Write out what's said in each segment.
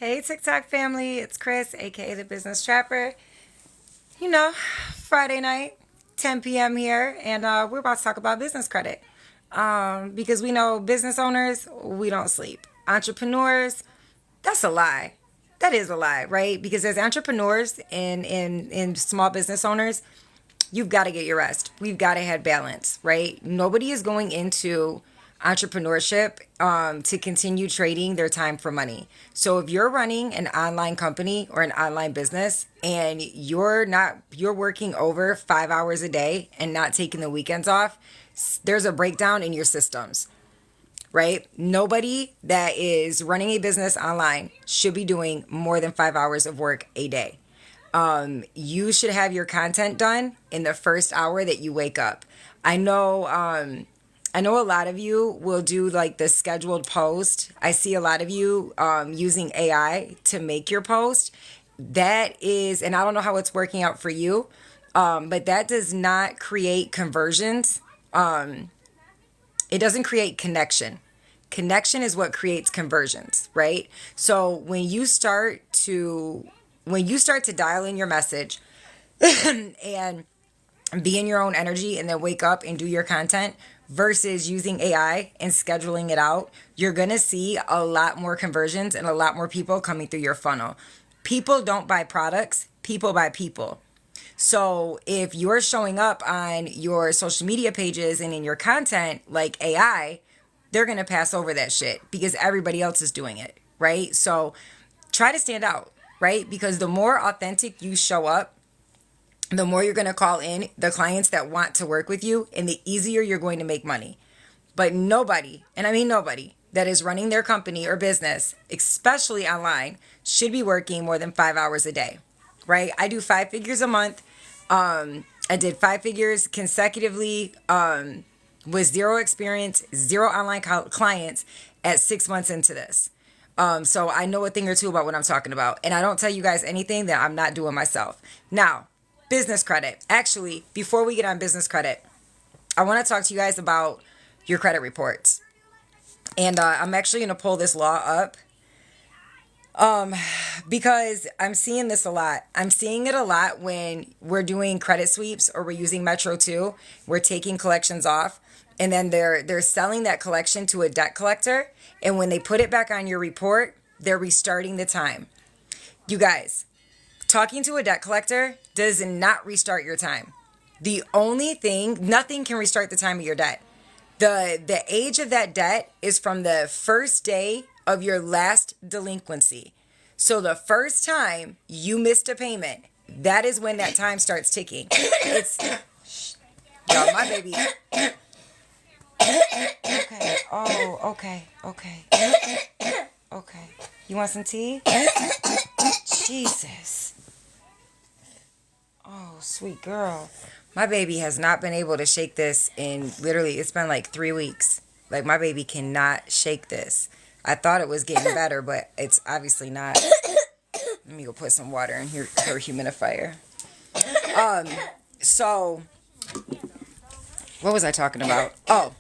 Hey TikTok family, it's Chris, aka the Business Trapper. You know, Friday night, 10 p.m. here, and we're about to talk about business credit. Because we know business owners, we don't sleep. Entrepreneurs, that's a lie. That is a lie, right? Because as entrepreneurs and small business owners, you've got to get your rest. We've got to have balance, right? Nobody is going into entrepreneurship to continue trading their time for money. So if you're running an online company or an online business and you're working over 5 hours a day and not taking the weekends off, there's a breakdown in your systems, right? Nobody that is running a business online should be doing more than 5 hours of work a day. You should have your content done in the first hour that you wake up. I know a lot of you will do like the scheduled post. I see a lot of you using AI to make your post. That is, and I don't know how it's working out for you, but that does not create conversions. It doesn't create connection. Connection is what creates conversions, right? So when you start to dial in your message and be in your own energy and then wake up and do your content versus using AI and scheduling it out, you're going to see a lot more conversions and a lot more people coming through your funnel. People don't buy products, people buy people. So if you're showing up on your social media pages and in your content like AI, they're going to pass over that shit because everybody else is doing it, right? So try to stand out, right? Because the more authentic you show up, the more you're going to call in the clients that want to work with you and the easier you're going to make money. But nobody, and I mean nobody, that is running their company or business, especially online, should be working more than 5 hours a day, right? I do 5 figures a month. I did 5 figures consecutively with zero experience, zero online clients at 6 months into this. So I know a thing or two about what I'm talking about. And I don't tell you guys anything that I'm not doing myself. Now, business credit. Actually, before we get on business credit, I want to talk to you guys about your credit reports. And I'm actually going to pull this law up because I'm seeing this a lot. I'm seeing it a lot when we're doing credit sweeps or we're using Metro 2. We're taking collections off and then they're selling that collection to a debt collector. And when they put it back on your report, they're restarting the time. You guys, talking to a debt collector does not restart your time. The only thing, nothing can restart the time of your debt. The age of that debt is from the first day of your last delinquency. So the first time you missed a payment, that is when that time starts ticking. It's, y'all, my baby. Okay. Oh, okay. Okay. You want some tea? Jesus. Oh, sweet girl. My baby has not been able to shake this in literally, it's been like 3 weeks. Like, my baby cannot shake this. I thought it was getting better, but it's obviously not. Let me go put some water in here, her humidifier. So, what was I talking about? Oh,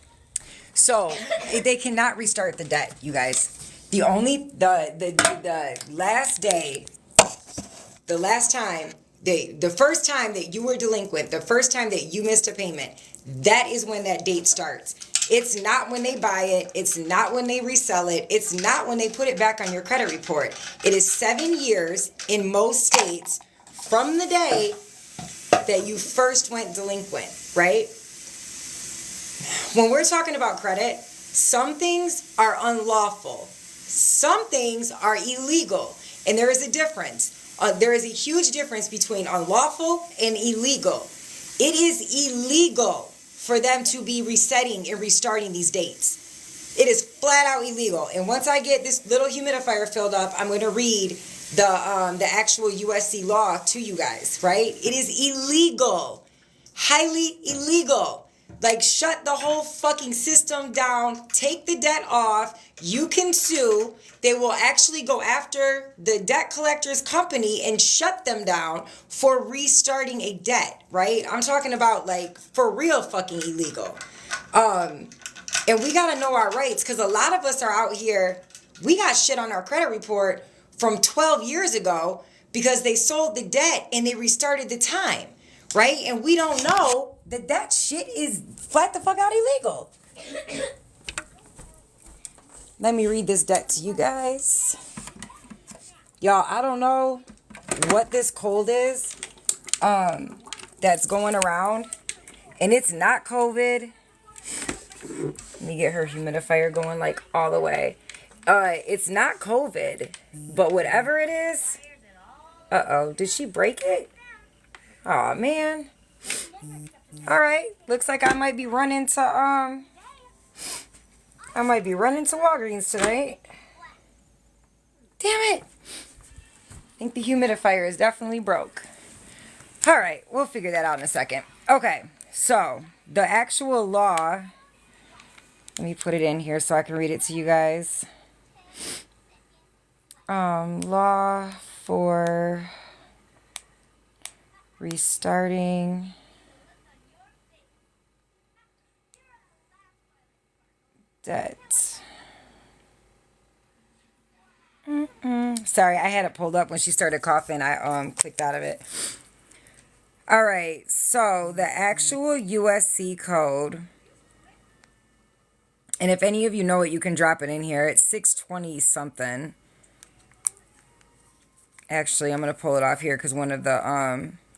so they cannot restart the debt, you guys. The last day, the last time, the first time that you were delinquent, the first time that you missed a payment, that is when that date starts. It's not when they buy it. It's not when they resell it. It's not when they put it back on your credit report. It is 7 years in most states from the day that you first went delinquent, right? When we're talking about credit, some things are unlawful. Some things are illegal. And there is a difference. There is a huge difference between unlawful and illegal. It is illegal for them to be resetting and restarting these dates. It is flat out illegal. And once I get this little humidifier filled up, I'm going to read the actual USC law to you guys, right? It is illegal. Highly illegal. Like, shut the whole fucking system down. Take the debt off. You can sue. They will actually go after the debt collector's company and shut them down for restarting a debt, right? I'm talking about, like, for real fucking illegal. And we got to know our rights because a lot of us are out here, we got shit on our credit report from 12 years ago because they sold the debt and they restarted the time, right? And we don't know that that shit is flat the fuck out illegal. Let me read this debt to you guys. Y'all, I don't know what this cold is that's going around. And it's not COVID. Let me get her humidifier going like all the way. It's not COVID. But whatever it is. Uh-oh. Did she break it? Aw, man. Alright. Looks like I might be running to Walgreens tonight. Damn it. I think the humidifier is definitely broke. Alright, we'll figure that out in a second. Okay, so the actual law, let me put it in here so I can read it to you guys. Law for restarting debt. Sorry, I had it pulled up when she started coughing. I clicked out of it. All right, so the actual USC code, and if any of you know it, you can drop it in here. It's 620 something. Actually, I'm going to pull it off here because one of the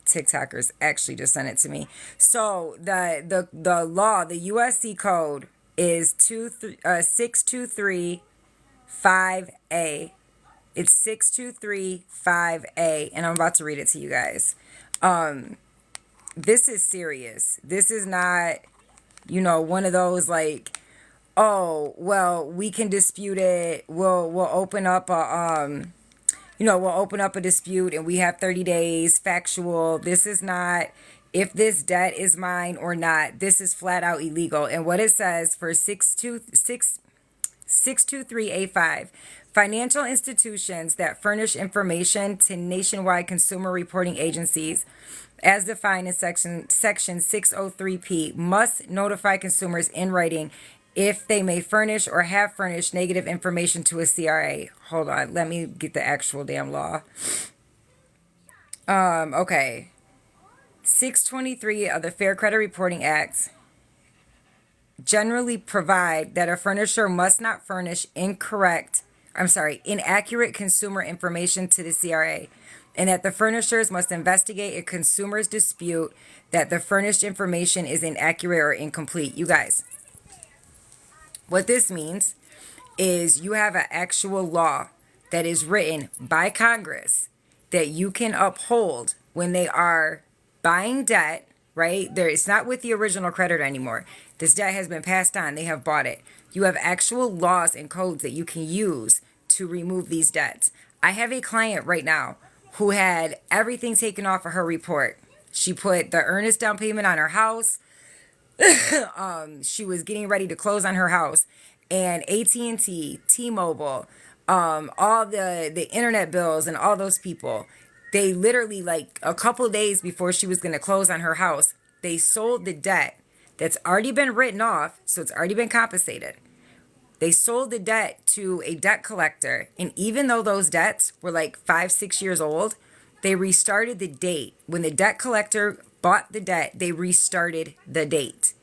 TikTokers actually just sent it to me. So the law, the USC code is 6235A. It's 6235A, and I'm about to read it to you guys. This is serious. This is not, one of those like, oh, well, we can dispute it. We'll open up a we'll open up a dispute and we have 30 days factual. This is not if this debt is mine or not. This is flat out illegal. And what it says for 623A5, financial institutions that furnish information to nationwide consumer reporting agencies as defined in section 603P must notify consumers in writing if they may furnish or have furnished negative information to a CRA. Hold on, let me get the actual damn law. Okay. 623 of the Fair Credit Reporting Act generally provide that a furnisher must not furnish inaccurate consumer information to the CRA, and that the furnishers must investigate a consumer's dispute that the furnished information is inaccurate or incomplete. You guys, what this means is you have an actual law that is written by Congress that you can uphold when they are buying debt, right? It's not with the original creditor anymore. This debt has been passed on. They have bought it. You have actual laws and codes that you can use to remove these debts. I have a client right now who had everything taken off of her report. She put the earnest down payment on her house. She was getting ready to close on her house, and AT&T, T-Mobile, all the internet bills and all those people, they literally, like a couple days before she was going to close on her house, they sold the debt that's already been written off, so it's already been compensated. They sold the debt to a debt collector, and even though those debts were like 5-6 years old, they restarted the date. When the debt collector bought the debt, they restarted the date.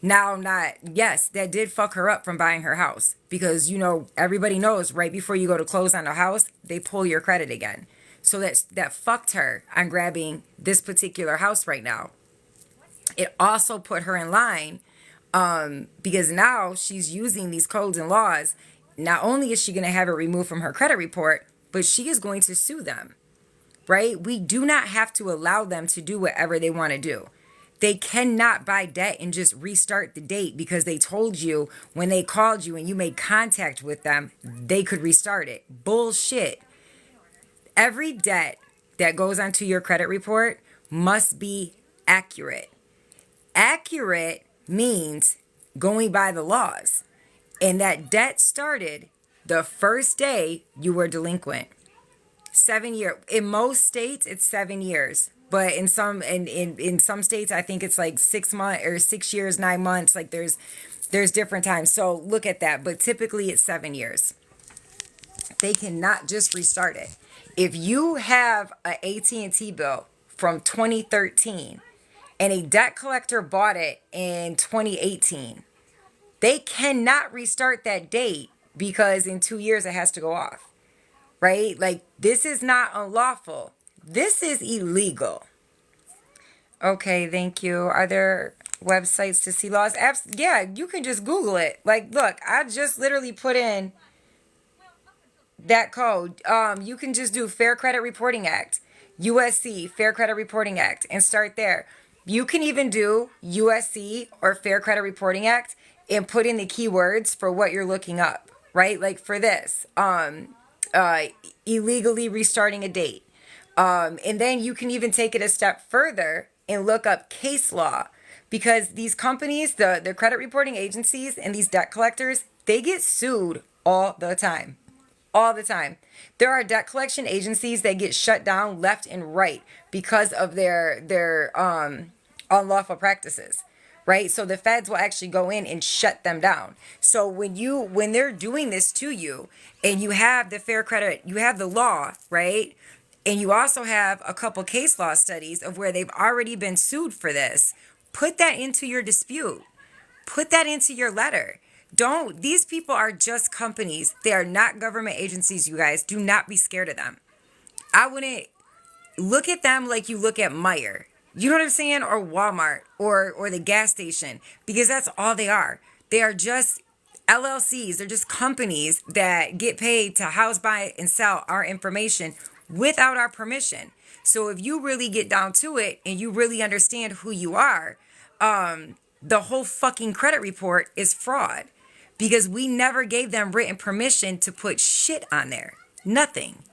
Now, yes, that did fuck her up from buying her house because, everybody knows right before you go to close on a house, they pull your credit again. So that fucked her on grabbing this particular house right now. It also put her in line because now she's using these codes and laws. Not only is she going to have it removed from her credit report, but she is going to sue them, right? We do not have to allow them to do whatever they want to do. They cannot buy debt and just restart the date because they told you when they called you and you made contact with them, they could restart it. Bullshit. Every debt that goes onto your credit report must be accurate. Accurate means going by the laws. And that debt started the first day you were delinquent. 7 years. In most states, it's 7 years. But in some states, I think it's like 6 months or 6 years, 9 months. Like there's different times. So look at that. But typically it's 7 years. They cannot just restart it. If you have an AT&T bill from 2013 and a debt collector bought it in 2018, they cannot restart that date because in 2 years it has to go off, right? Like, this is not unlawful. This is illegal. Okay, thank you. Are there websites to see laws? Yeah, you can just Google it. Like, look, I just literally put in that code. You can just do Fair Credit Reporting Act, USC, Fair Credit Reporting Act, and start there. You can even do USC or Fair Credit Reporting Act and put in the keywords for what you're looking up, right? Like for this, illegally restarting a date. And then you can even take it a step further and look up case law, because these companies, the credit reporting agencies and these debt collectors, they get sued all the time. All the time. There are debt collection agencies that get shut down left and right because of their unlawful practices, right? So the feds will actually go in and shut them down. So when they're doing this to you, and you have the fair credit, you have the law, right? And you also have a couple case law studies of where they've already been sued for this. Put that into your dispute. Put that into your letter. These people are just companies. They are not government agencies, you guys. Do not be scared of them. I wouldn't look at them like you look at Meijer. You know what I'm saying? Or Walmart or the gas station, because that's all they are. They are just LLCs. They're just companies that get paid to house, buy, and sell our information without our permission. So if you really get down to it and you really understand who you are, the whole fucking credit report is fraud, because we never gave them written permission to put shit on there. Nothing.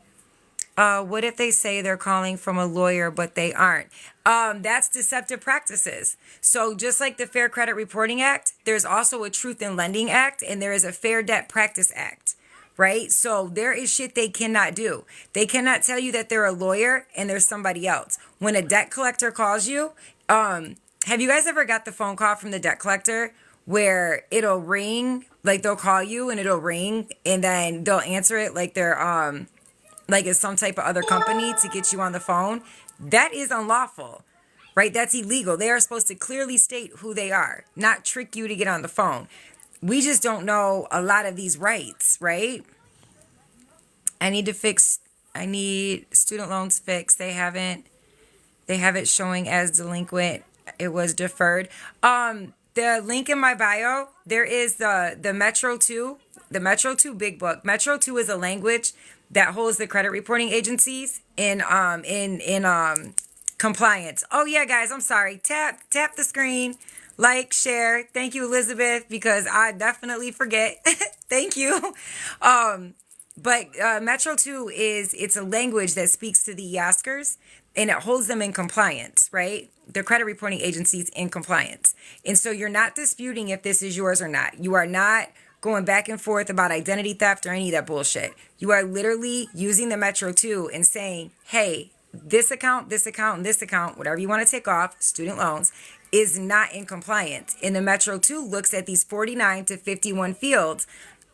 What if they say they're calling from a lawyer, but they aren't? That's deceptive practices. So just like the Fair Credit Reporting Act, there's also a Truth in Lending Act, and there is a Fair Debt Practice Act, right? So there is shit they cannot do. They cannot tell you that they're a lawyer and there's somebody else. When a debt collector calls you, have you guys ever got the phone call from the debt collector where it'll ring, like they'll call you and it'll ring and then they'll answer it like they're like it's some type of other company to get you on the phone? That is unlawful, right? That's illegal. They are supposed to clearly state who they are, not trick you to get on the phone. We just don't know a lot of these rights, right? I need student loans fixed. They have it showing as delinquent. It was deferred. The link in my bio, there is the Metro 2, the Metro 2 Big Book. Metro 2 is a language that holds the credit reporting agencies in compliance. Oh yeah, guys, I'm sorry. Tap the screen, like, share. Thank you, Elizabeth, because I definitely forget. Thank you. But Metro 2 it's a language that speaks to the askers, and it holds them in compliance, right? The credit reporting agencies in compliance. And so you're not disputing if this is yours or not. You are not going back and forth about identity theft or any of that bullshit. You are literally using the Metro 2 and saying, hey, this account, and this account, whatever you want to take off, student loans, is not in compliance. And the Metro 2 looks at these 49 to 51 fields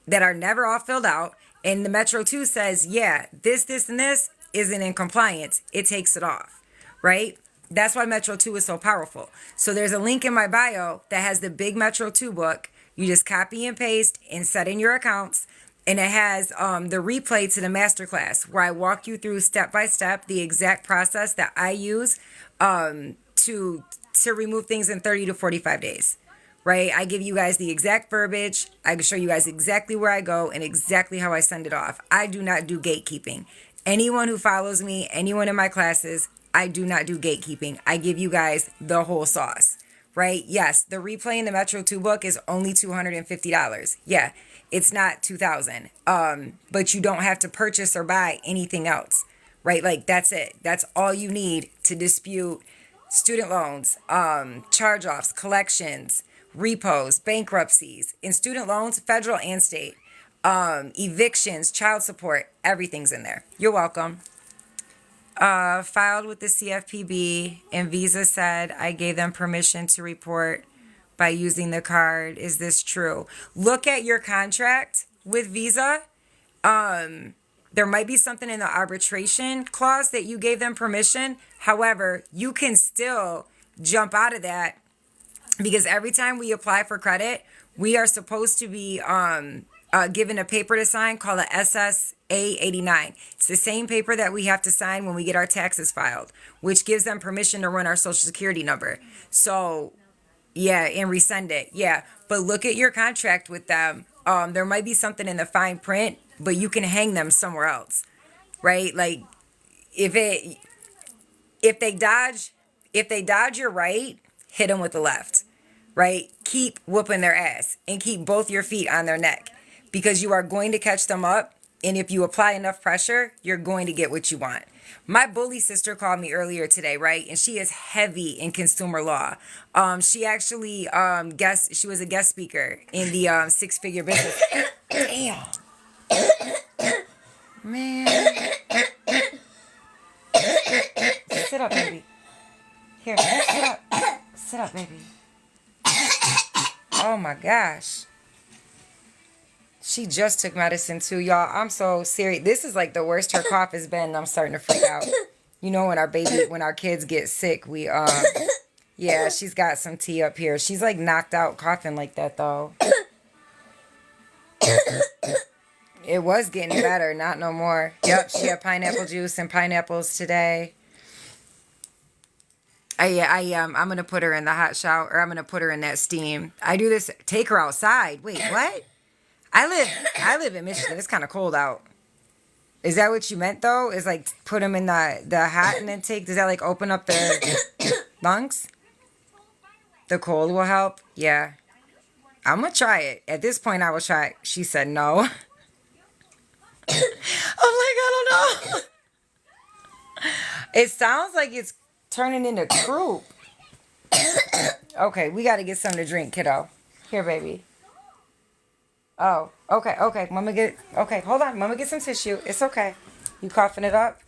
that are never all filled out. And the Metro 2 says, yeah, this, and this isn't in compliance. It takes it off, right? That's why Metro 2 is so powerful. So there's a link in my bio that has the big Metro 2 book. You just copy and paste and set in your accounts. And it has the replay to the masterclass where I walk you through step by step the exact process that I use to remove things in 30 to 45 days. Right? I give you guys the exact verbiage. I can show you guys exactly where I go and exactly how I send it off. I do not do gatekeeping. Anyone who follows me, anyone in my classes, I do not do gatekeeping. I give you guys the whole sauce, right? Yes, the replay in the Metro 2 book is only $250. Yeah, it's not $2,000. But you don't have to purchase or buy anything else, right? Like, that's it. That's all you need to dispute student loans, charge-offs, collections, repos, bankruptcies, in student loans, federal and state, evictions, child support, everything's in there. You're welcome. Filed with the CFPB, and Visa said I gave them permission to report by using the card. Is this true? Look at your contract with Visa. There might be something in the arbitration clause that you gave them permission. However, you can still jump out of that, because every time we apply for credit, we are supposed to be given a paper to sign called a SSA 89. It's the same paper that we have to sign when we get our taxes filed, which gives them permission to run our social security number. So, yeah, and resend it. Yeah, but look at your contract with them. There might be something in the fine print, but you can hang them somewhere else, right? Like if they dodge your right, hit them with the left, right? Keep whooping their ass and keep both your feet on their neck, because you are going to catch them up. And if you apply enough pressure, you're going to get what you want. My bully sister called me earlier today, right? And she is heavy in consumer law. She actually she was a guest speaker in the six-figure business. Damn. Man. Sit up, baby. Here, sit up. Sit up, baby. Oh my gosh. She just took medicine too, y'all. I'm so serious. This is like the worst her cough has been. I'm starting to freak out. You know, when our kids get sick, we yeah, she's got some tea up here. She's like knocked out coughing like that though. It was getting better, not no more. Yep, she had pineapple juice and pineapples today. I'm gonna put her in the hot shower, or I'm gonna put her in that steam. I do this. Take her outside. Wait, what? I live in Michigan. It's kind of cold out. Is that what you meant though? Is like put them in the hat and then take? Does that like open up their lungs? The cold will help. Yeah, I'm gonna try it. At this point, I will try it. She said no. I'm like, I don't know. It sounds like it's turning into croup. Okay, we got to get something to drink, kiddo. Here, baby. Oh, okay. Okay, hold on. Mama get some tissue. It's okay. You coughing it up?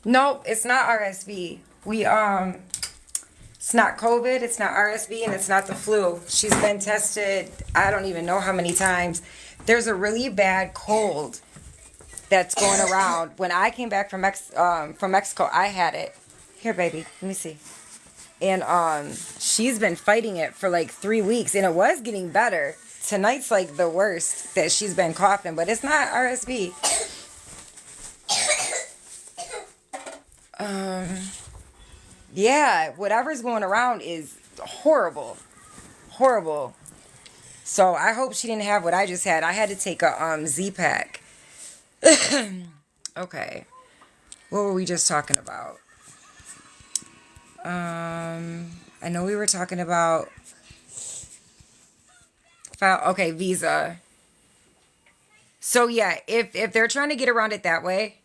No, it's not RSV. It's not COVID, it's not RSV, and it's not the flu. She's been tested, I don't even know how many times. There's a really bad cold that's going around. When I came back from Mexico, I had it. Here, baby, let me see. And she's been fighting it for like 3 weeks, and it was getting better. Tonight's like the worst that she's been coughing, but it's not RSV. Yeah, whatever's going around is horrible. Horrible. So I hope she didn't have what I just had. I had to take a Z-Pack. Okay. What were we just talking about? I know we were talking about visa. So yeah, if they're trying to get around it that way,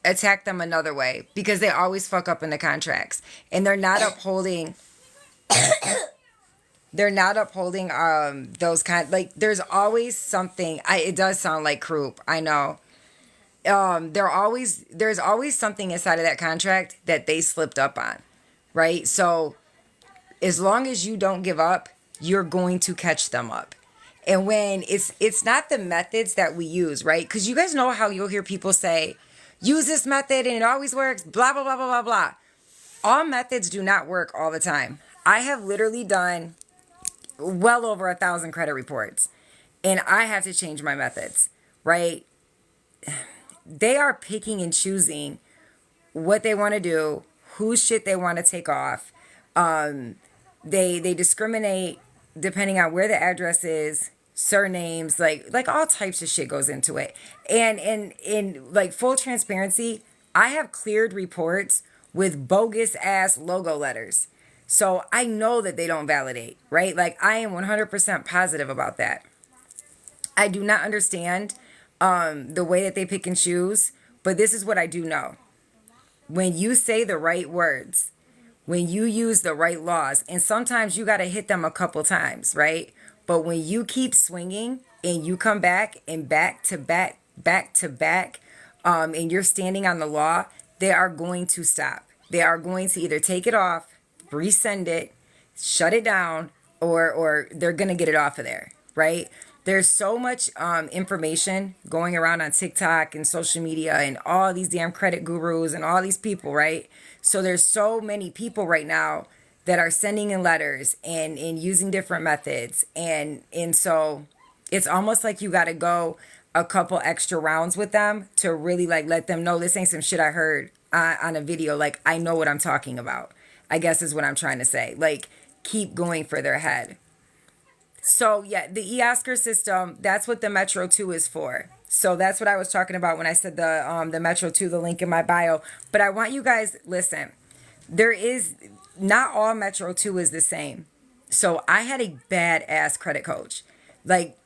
attack them another way, because they always fuck up in the contracts, and they're not upholding those kind, like there's always something. It does sound like croup, I know. There's always something inside of that contract that they slipped up on, right? So as long as you don't give up, you're going to catch them up. And when it's not the methods that we use, right? Because you guys know how you'll hear people say, use this method and it always works, blah, blah, blah, blah, blah, blah. All methods do not work all the time. I have literally done well over 1,000 credit reports, and I have to change my methods, right? They are picking and choosing what they want to do, whose shit they want to take off. They discriminate depending on where the address is, surnames, like all types of shit goes into it. And in like full transparency, I have cleared reports with bogus ass logo letters. So I know that they don't validate, right? Like I am 100% positive about that. I do not understand the way that they pick and choose, but this is what I do know. When you say the right words, when you use the right laws, and sometimes you got to hit them a couple times, right? But when you keep swinging and you come back and back to back, and you're standing on the law, they are going to stop. They are going to either take it off, resend it, shut it down, or they're going to get it off of there, right? There's so much information going around on TikTok and social media and all these damn credit gurus and all these people, right? So there's so many people right now that are sending in letters and using different methods. And so it's almost like you got to go a couple extra rounds with them to really like let them know this ain't some shit I heard on a video. Like, I know what I'm talking about, I guess is what I'm trying to say. Like, keep going further ahead. So yeah, the eOscar system, that's what the Metro 2 is for. So that's what I was talking about when I said the Metro 2, the link in my bio. But I want you guys, listen, there is not all Metro 2 is the same. So I had a badass credit coach. Like,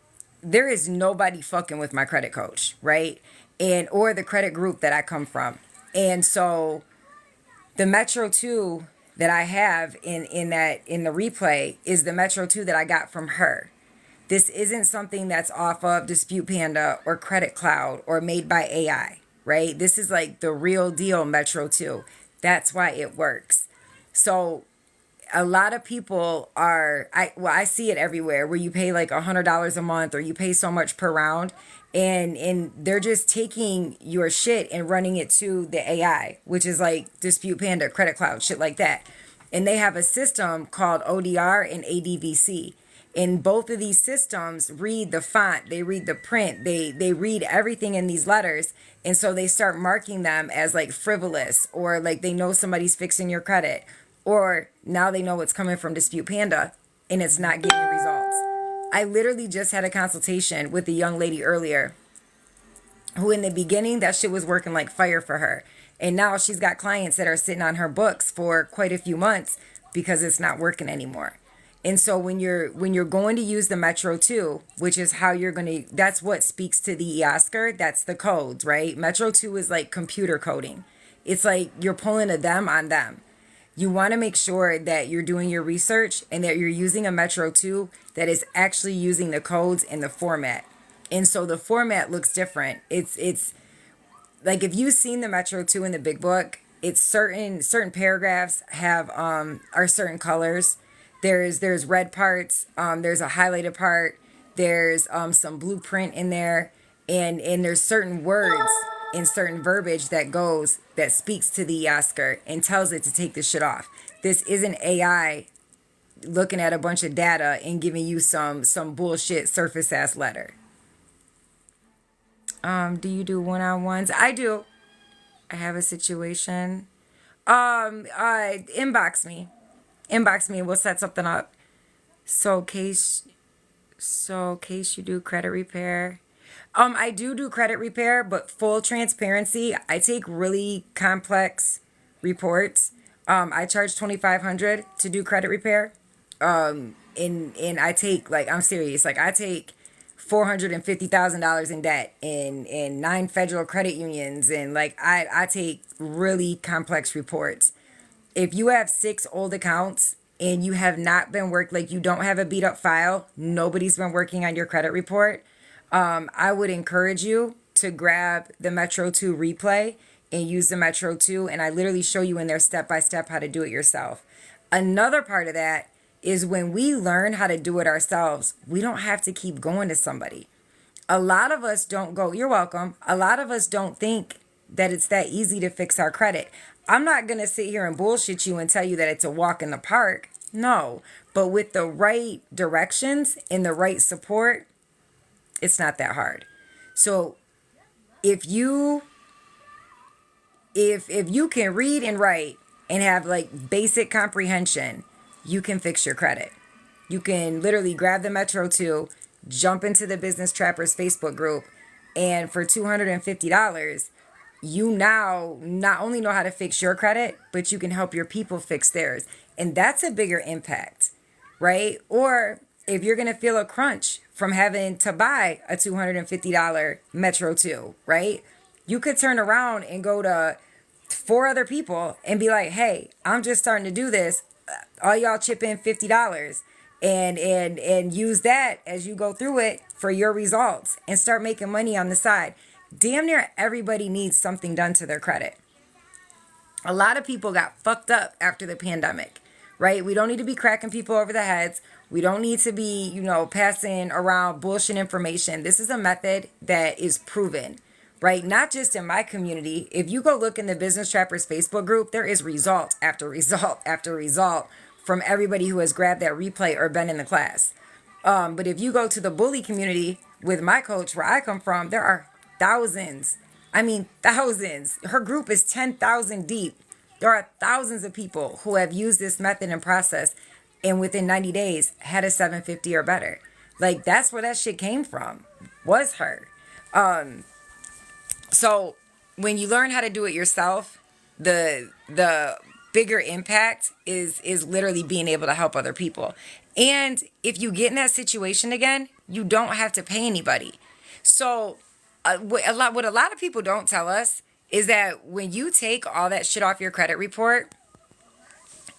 there is nobody fucking with my credit coach, right? And or the credit group that I come from. And so the Metro 2 that I have in the replay is the Metro 2 that I got from her. This isn't something that's off of Dispute Panda or Credit Cloud or made by AI, right? This is like the real deal Metro 2. That's why it works. So a lot of people I see it everywhere where you pay like $100 a month or you pay so much per round, and they're just taking your shit and running it to the AI, which is like Dispute Panda, Credit Cloud, shit like that. And they have a system called ODR and ADVC. And both of these systems read the font, they read the print, they read everything in these letters. And so they start marking them as like frivolous, or like they know somebody's fixing your credit, or now they know it's coming from Dispute Panda and it's not getting results. I literally just had a consultation with a young lady earlier who in the beginning that shit was working like fire for her. And now she's got clients that are sitting on her books for quite a few months because it's not working anymore. And so when you're going to use the Metro 2, which is how you're going to, that's what speaks to the eOscar, that's the codes, right? Metro 2 is like computer coding. It's like you're pulling a them on them. You want to make sure that you're doing your research and that you're using a Metro 2 that is actually using the codes in the format. And so the format looks different. It's like if you've seen the Metro 2 in the big book, it's certain paragraphs have are certain colors. There's red parts, there's a highlighted part, there's some blueprint in there, and there's certain words and certain verbiage that speaks to the eOscar and tells it to take this shit off. This isn't AI looking at a bunch of data and giving you some bullshit surface ass letter. Do you do one-on-ones? I do. I have a situation. Inbox me. And we'll set something up. So case you do credit repair. I do credit repair, but full transparency, I take really complex reports. I charge $2,500 to do credit repair. And I take, like, I'm serious, like I take $450,000 in debt in 9 federal credit unions, and like I take really complex reports. If you have 6 old accounts and you have not been like you don't have a beat up file, nobody's been working on your credit report, I would encourage you to grab the Metro 2 replay and use the Metro 2, and I literally show you in there step by step how to do it yourself. Another part of that is when we learn how to do it ourselves, we don't have to keep going to somebody. A lot of us don't go, you're welcome. A lot of us don't think that it's that easy to fix our credit. I'm not going to sit here and bullshit you and tell you that it's a walk in the park. No, but with the right directions and the right support, it's not that hard. So if you can read and write and have like basic comprehension, you can fix your credit. You can literally grab the Metro 2, jump into the Business Trappers Facebook group, and for $250, you now not only know how to fix your credit, but you can help your people fix theirs. And that's a bigger impact, right? Or if you're going to feel a crunch from having to buy a $250 Metro 2, right? You could turn around and go to 4 other people and be like, hey, I'm just starting to do this. All y'all chip in $50 and use that as you go through it for your results and start making money on the side. Damn near everybody needs something done to their credit. A lot of people got fucked up after the pandemic, right? We don't need to be cracking people over the heads. We don't need to be, passing around bullshit information. This is a method that is proven, right? Not just in my community. If you go look in the Business Trappers Facebook group, there is result after result after result from everybody who has grabbed that replay or been in the class. But if you go to the bully community with my coach, where I come from, there are thousands. I mean, thousands. Her group is 10,000 deep. There are thousands of people who have used this method and process and within 90 days had a 750 or better. Like, that's where that shit came from, was her. So when you learn how to do it yourself, the bigger impact is literally being able to help other people. And if you get in that situation again, you don't have to pay anybody. So what a lot of people don't tell us is that when you take all that shit off your credit report,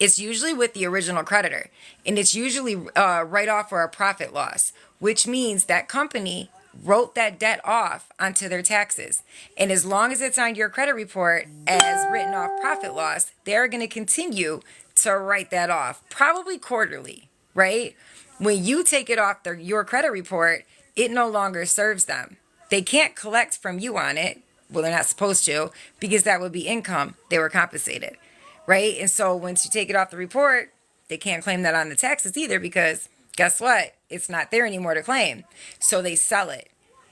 it's usually with the original creditor, and it's usually write off or a profit loss, which means that company wrote that debt off onto their taxes. And as long as it's on your credit report as written off profit loss, they're going to continue to write that off, probably quarterly, right? When you take it off your credit report, it no longer serves them. They can't collect from you on it. Well, they're not supposed to, because that would be income. They were compensated, right? And so once you take it off the report, they can't claim that on the taxes either, because guess what? It's not there anymore to claim. So they sell it.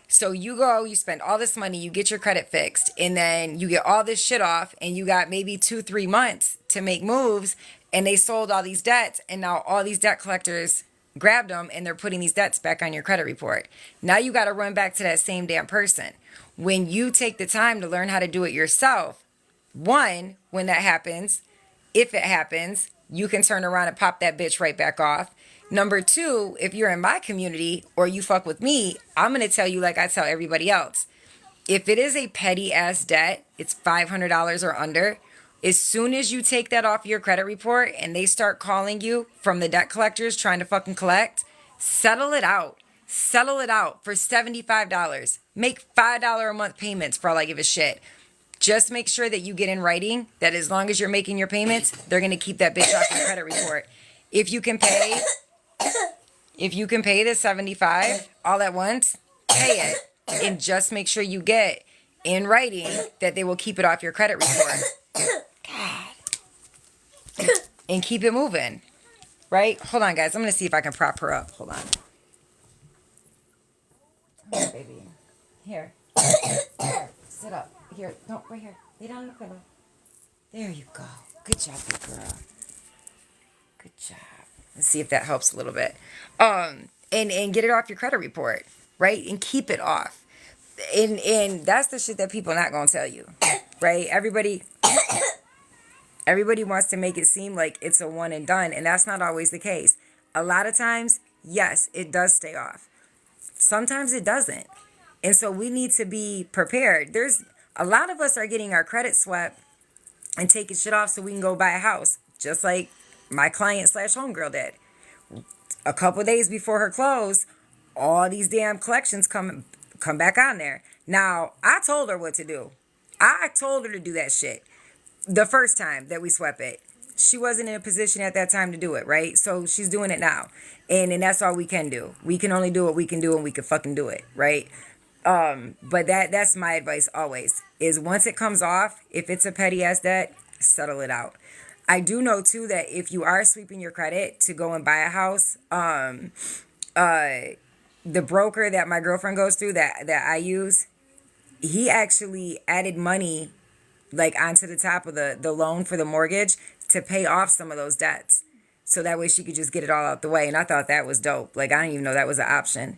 So you go, you spend all this money, you get your credit fixed, and then you get all this shit off, and you got maybe 2-3 months to make moves, and they sold all these debts, and now all these debt collectors grabbed them, and they're putting these debts back on your credit report. Now you got to run back to that same damn person. When you take the time to learn how to do it yourself, one, when that happens, if it happens, you can turn around and pop that bitch right back off. Number two, if you're in my community or you fuck with me, I'm going to tell you like I tell everybody else. If it is a petty ass debt, it's $500 or under. As soon as you take that off your credit report and they start calling you from the debt collectors trying to fucking collect, settle it out. Settle it out for $75. Make $5 a month payments for all I give a shit. Just make sure that you get in writing that as long as you're making your payments, they're going to keep that bitch off your credit report. If you can pay the $75 all at once, pay it. And just make sure you get in writing that they will keep it off your credit report. God. And keep it moving. Right? Hold on, guys. I'm going to see if I can prop her up. Hold on. Come on, baby. Here. Sit up. Here. No, right here. Lay down on the pillow. There you go. Good job, big girl. Good job. Let's see if that helps a little bit. And get it off your credit report, right? And keep it off. And that's the shit that people are not gonna tell you, right? Everybody wants to make it seem like it's a one and done, and that's not always the case. A lot of times, yes, it does stay off. Sometimes it doesn't. And so we need to be prepared. There's a lot of us are getting our credit swept and taking shit off so we can go buy a house, just like my client / homegirl did. A couple days before her close, all these damn collections come back on there. Now, I told her what to do. I told her to do that shit the first time that we swept it. She wasn't in a position at that time to do it, right? So she's doing it now. And that's all we can do. We can only do what we can do, and we can fucking do it, right? But that's my advice always, is once it comes off, if it's a petty ass debt, settle it out. I do know too that if you are sweeping your credit to go and buy a house, the broker that my girlfriend goes through that I use, he actually added money like onto the top of the loan for the mortgage to pay off some of those debts. So that way she could just get it all out the way. And I thought that was dope. Like, I didn't even know that was an option.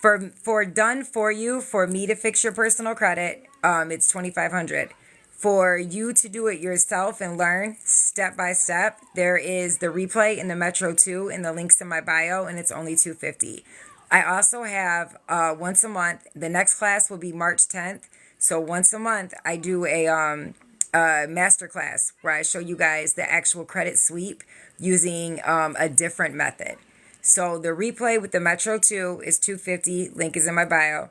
For done for you, for me to fix your personal credit, it's $2,500. For you to do it yourself and learn step by step, there is the replay in the Metro 2 and the links in my bio, and it's only $250. I also have once a month. The next class will be March 10th. So once a month, I do a master class where I show you guys the actual credit sweep using a different method. So the replay with the Metro 2 is $250. Link is in my bio.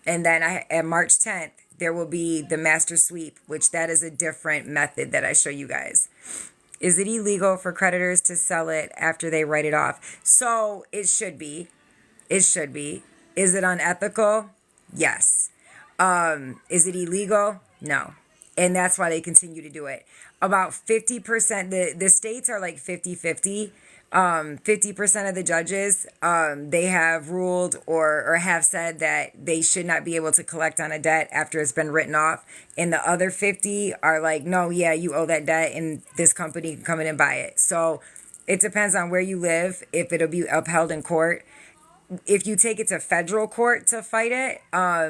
And then at March 10th, there will be the master sweep, which that is a different method that I show you guys. Is it illegal for creditors to sell it after they write it off? So it should be. It should be. Is it unethical? Yes. Is it illegal? No. And that's why they continue to do it. About 50%, the states are like 50-50. 50% of the judges, they have ruled or have said that they should not be able to collect on a debt after it's been written off. And the other 50 are like, no, yeah, you owe that debt and this company can come in and buy it. So it depends on where you live, if it'll be upheld in court. If you take it to federal court to fight it,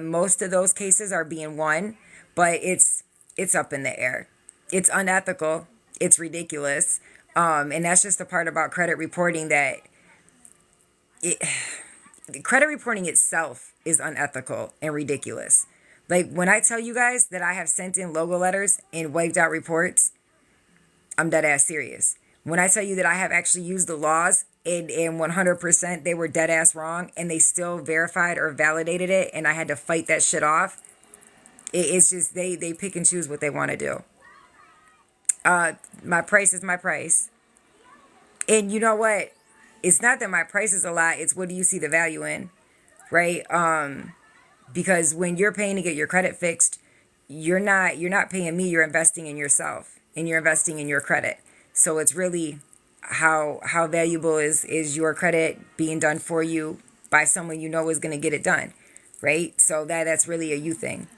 most of those cases are being won, but it's up in the air. It's unethical. It's ridiculous. And that's just the part about credit reporting that credit reporting itself is unethical and ridiculous. Like when I tell you guys that I have sent in logo letters and wiped out reports, I'm dead ass serious. When I tell you that I have actually used the laws and 100% they were dead ass wrong and they still verified or validated it and I had to fight that shit off, it's just they pick and choose what they want to do. My price is my price. And you know what? It's not that my price is a lot. It's what do you see the value in, right? Because when you're paying to get your credit fixed, you're not paying me. You're investing in yourself and you're investing in your credit. So it's really how valuable is your credit being done for you by someone you know is going to get it done, right? So that's really a you thing.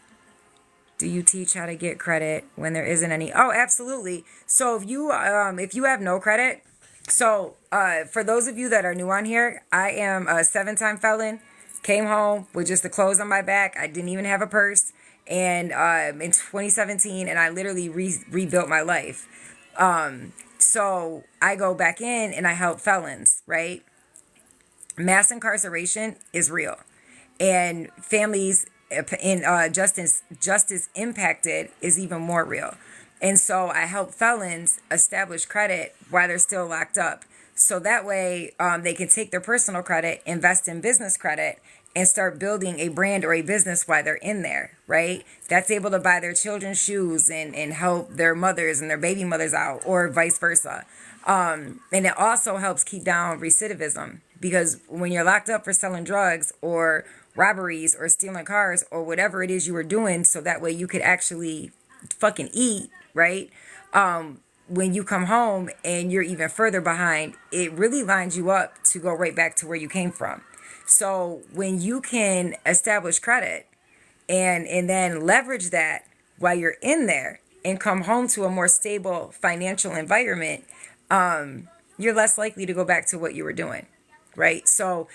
Do you teach how to get credit when there isn't any? Oh, absolutely. So if you have no credit, so for those of you that are new on here, I am a 7-time felon. Came home with just the clothes on my back. I didn't even have a purse. And in 2017, and I literally rebuilt my life. So I go back in and I help felons, right? Mass incarceration is real. And families in justice impacted is even more real. And so I help felons establish credit while they're still locked up. So that way they can take their personal credit, invest in business credit, and start building a brand or a business while they're in there, right? That's able to buy their children shoes and help their mothers and their baby mothers out, or vice versa. And it also helps keep down recidivism, because when you're locked up for selling drugs or robberies or stealing cars or whatever it is you were doing, so that way you could actually fucking eat, right? When you come home and you're even further behind, it really lines you up to go right back to where you came from. So when you can establish credit and then leverage that while you're in there and come home to a more stable financial environment, you're less likely to go back to what you were doing, right? So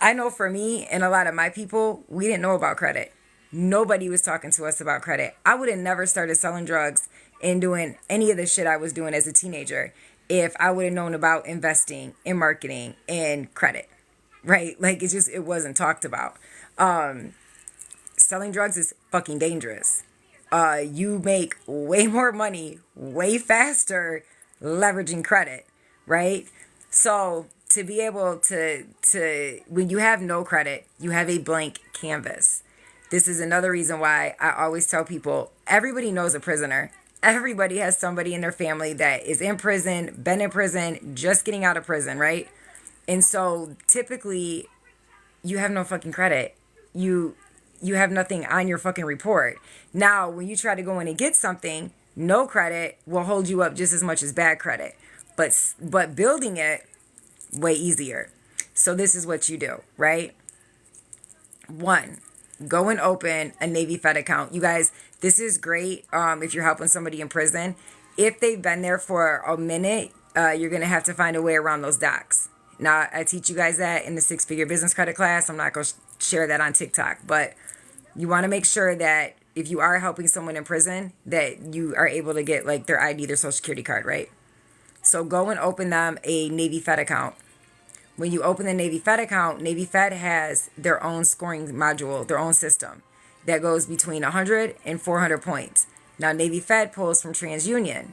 I know for me and a lot of my people, we didn't know about credit. Nobody was talking to us about credit. I would have never started selling drugs and doing any of the shit I was doing as a teenager if I would have known about investing in marketing and credit, right? Like it wasn't talked about. Selling drugs is fucking dangerous. You make way more money, way faster leveraging credit, right? So to be able to when you have no credit, you have a blank canvas. This is another reason why I always tell people, everybody knows a prisoner. Everybody has somebody in their family that is in prison, been in prison, just getting out of prison, right? And so typically you have no fucking credit. You have nothing on your fucking report. Now, when you try to go in and get something, no credit will hold you up just as much as bad credit. But building it, way easier. So this is what you do, right? 1, go and open a Navy Fed account. You guys, this is great if you're helping somebody in prison. If they've been there for a minute, you're going to have to find a way around those docs. Now, I teach you guys that in the 6-figure business credit class. I'm not going to share that on TikTok, but you want to make sure that if you are helping someone in prison, that you are able to get like their ID, their social security card, right? So go and open them a Navy Fed account. When you open the Navy Fed account, Navy Fed has their own scoring module, their own system that goes between 100 and 400 points. Now, Navy Fed pulls from TransUnion,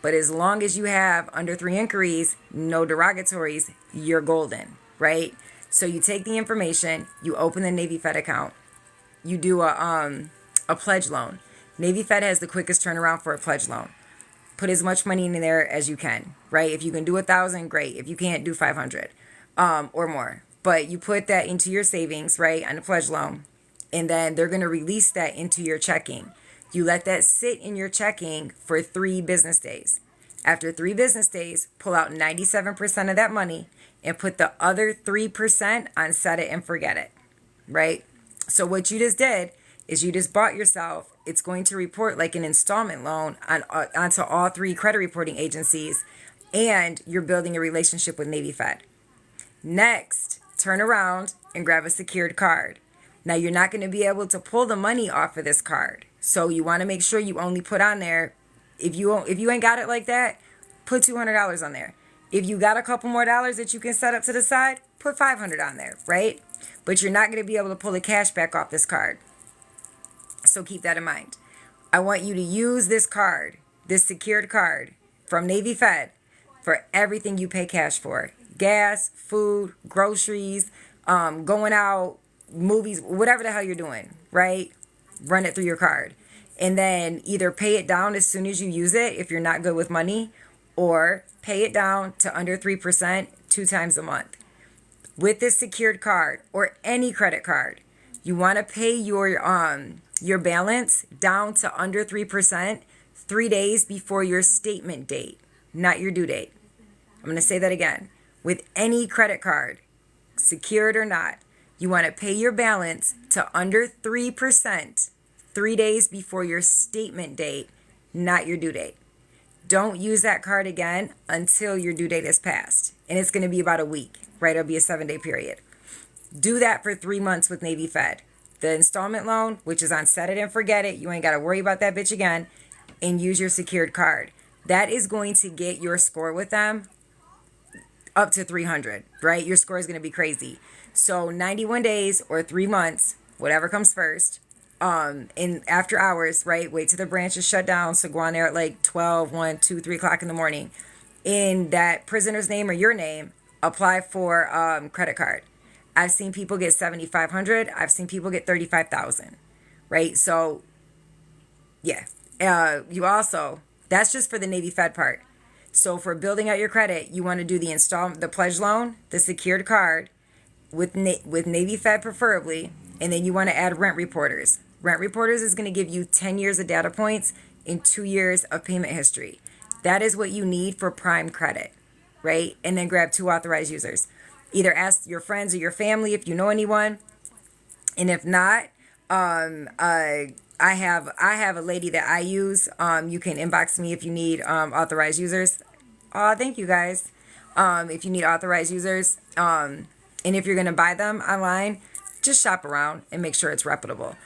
but as long as you have under 3 inquiries, no derogatories, you're golden, right? So you take the information, you open the Navy Fed account, you do a pledge loan. Navy Fed has the quickest turnaround for a pledge loan. Put as much money in there as you can, right? If you can do 1,000, great. If you can't, do 500 or more. But you put that into your savings, right, on a pledge loan, and then they're going to release that into your checking. You let that sit in your checking for 3 business days. After 3 business days, pull out 97% of that money and put the other 3% on set it and forget it, right? So what you just did is you just bought yourself, it's going to report like an installment loan onto all 3 credit reporting agencies, and you're building a relationship with Navy Fed. Next, turn around and grab a secured card. Now, you're not going to be able to pull the money off of this card. So you want to make sure you only put on there, if you ain't got it like that, put $200 on there. If you got a couple more dollars that you can set up to the side, put $500 on there, right? But you're not going to be able to pull the cash back off this card. So keep that in mind. I want you to use this card, this secured card from Navy Fed, for everything you pay cash for. Gas, food, groceries, going out, movies, whatever the hell you're doing, right? Run it through your card. And then either pay it down as soon as you use it if you're not good with money, or pay it down to under 3% 2 times a month. With this secured card or any credit card, you want to pay your balance down to under 3% 3 days before your statement date, not your due date. I'm going to say that again. With any credit card, secured or not, you want to pay your balance to under 3% 3 days before your statement date, not your due date. Don't use that card again until your due date is passed. And it's going to be about a week, right? It'll be a 7-day period. Do that for 3 months with Navy Fed. The installment loan, which is on set it and forget it, you ain't got to worry about that bitch again, and use your secured card. That is going to get your score with them up to 300, right? Your score is going to be crazy. So 91 days or 3 months, whatever comes first, in after hours, right? Wait till the branch is shut down. So go on there at like 12, 1, 2, 3 o'clock in the morning. In that prisoner's name or your name, apply for credit card. I've seen people get 7,500. I've seen people get 35,000, right? So yeah, you also, that's just for the Navy Fed part. So for building out your credit, you want to do the pledge loan, the secured card with Navy Fed preferably, and then you want to add rent reporters. Rent reporters is going to give you 10 years of data points and 2 years of payment history. That is what you need for prime credit, right? And then grab 2 authorized users. Either ask your friends or your family if you know anyone, and if not, I have a lady that I use. You can inbox me if you need authorized users. Thank you guys. If you need authorized users, and if you're gonna buy them online, just shop around and make sure it's reputable.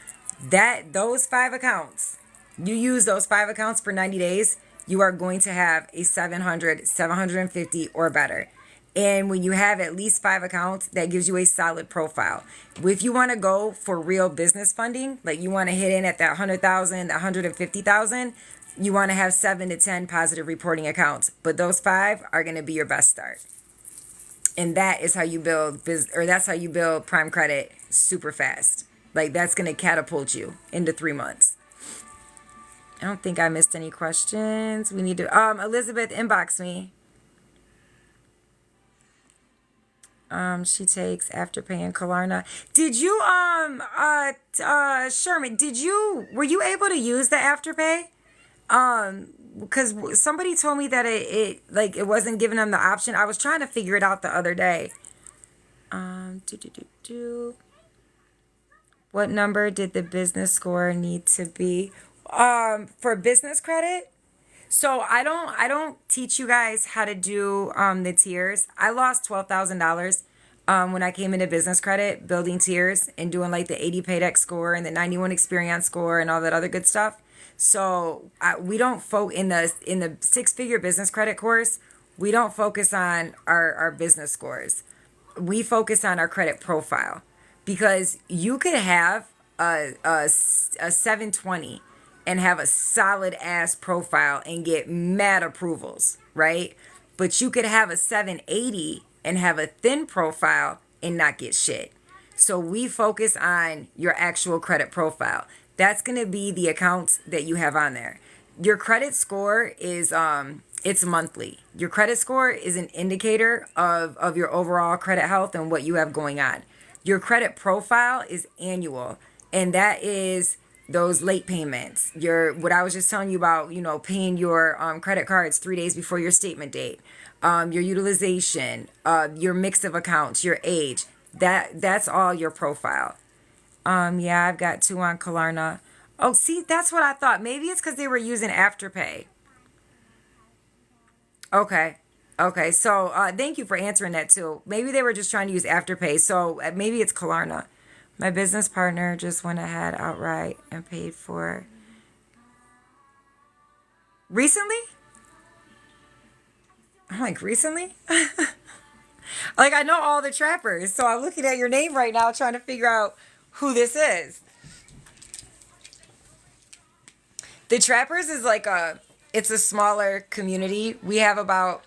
Those 5 accounts, you use those 5 accounts for 90 days, you are going to have a 700, 750 or better. And when you have at least 5 accounts, that gives you a solid profile. If you want to go for real business funding, like you want to hit in at that 100,000, 150,000, you want to have 7 to 10 positive reporting accounts. But those 5 are going to be your best start. And that is how you build that's how you build prime credit super fast. Like that's going to catapult you into 3 months. I don't think I missed any questions. We need to Elizabeth, inbox me. She takes Afterpay and Klarna. Did you Sherman, were you able to use the Afterpay? Because somebody told me that it wasn't giving them the option. I was trying to figure it out the other day. What number did the business score need to be for business credit? So I don't teach you guys how to do the tiers. I lost $12,000 when I came into business credit, building tiers and doing like the 80 Paydex score and the 91 Experience score and all that other good stuff. So we don't in the 6-figure business credit course, we don't focus on our business scores. We focus on our credit profile, because you could have a 720 and have a solid ass profile and get mad approvals, right? But you could have a 780 and have a thin profile and not get shit. So we focus on your actual credit profile. That's going to be the accounts that you have on there. Your credit score is it's monthly. Your credit score is an indicator of your overall credit health and what you have going on. Your credit profile is annual, and that is those late payments. Your what I was just telling you about, paying your credit cards 3 days before your statement date. Your utilization, your mix of accounts, your age. That's all your profile. Yeah, I've got two on Klarna. Oh, see, that's what I thought. Maybe it's because they were using Afterpay. Okay. Okay. So thank you for answering that too. Maybe they were just trying to use Afterpay. So maybe it's Klarna. My business partner just went ahead outright and paid for recently. I'm like, recently? Like, I know all the trappers. So I'm looking at your name right now trying to figure out who this is. The trappers is like it's a smaller community. We have about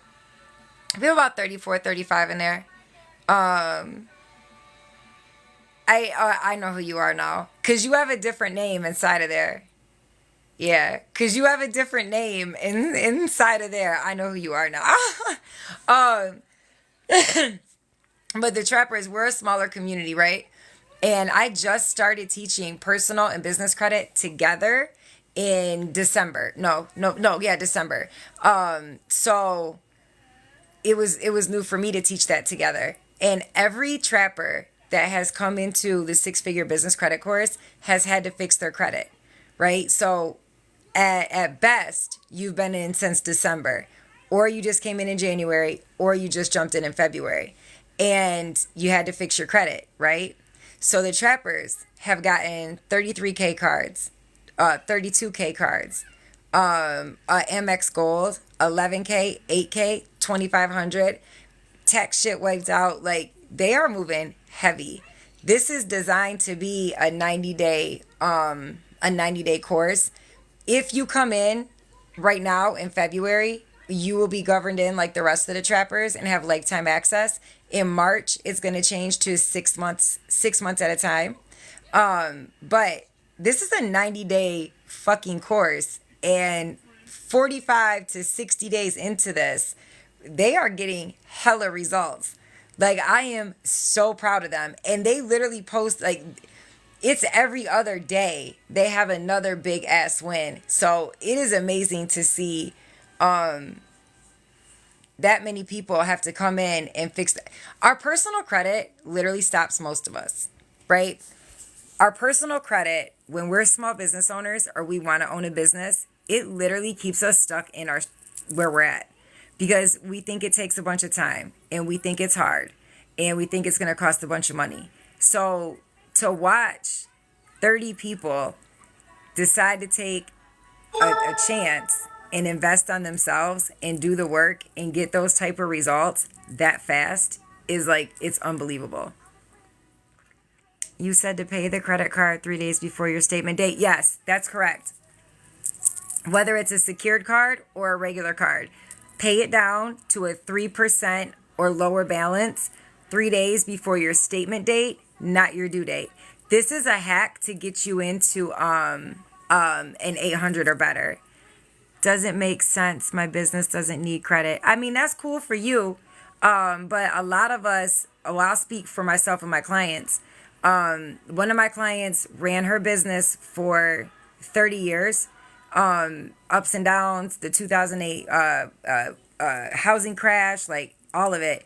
34, 35 in there. Um, I know who you are now, cause you have a different name inside of there. Yeah, cause you have a different name inside of there. I know who you are now. um, but the trappers, we're a smaller community, right? And I just started teaching personal and business credit together in December. Yeah, December. So it was new for me to teach that together. And every trapper that has come into the six-figure business credit course has had to fix their credit, right? So at best, you've been in since December, or you just came in January, or you just jumped in February, and you had to fix your credit, right? So the trappers have gotten 33K cards, 32K cards, MX Gold, 11K, 8K, 2,500, tech shit wiped out. Like, they are moving heavy. This is designed to be a 90-day course. If you come in right now in February, you will be governed in like the rest of the trappers and have lifetime access. In March, it's going to change to 6 months at a time. But this is a 90-day fucking course, and 45 to 60 days into this, they are getting hella results. Like, I am so proud of them. And they literally post, like, it's every other day they have another big ass win. So it is amazing to see that many people have to come in and fix that. Our personal credit literally stops most of us, right? Our personal credit, when we're small business owners or we want to own a business, it literally keeps us stuck in our where we're at, because we think it takes a bunch of time, and we think it's hard, and we think it's going to cost a bunch of money. So to watch 30 people decide to take a chance and invest on themselves and do the work and get those type of results that fast is like, it's unbelievable. You said to pay the credit card 3 days before your statement date. Yes, that's correct. Whether it's a secured card or a regular card, pay it down to a 3% or lower balance 3 days before your statement date, not your due date. This is a hack to get you into an 800 or better. Doesn't make sense. My business doesn't need credit. I mean, that's cool for you. But a lot of us, I'll speak for myself and my clients. One of my clients ran her business for 30 years, ups and downs, the 2008 housing crash, like all of it.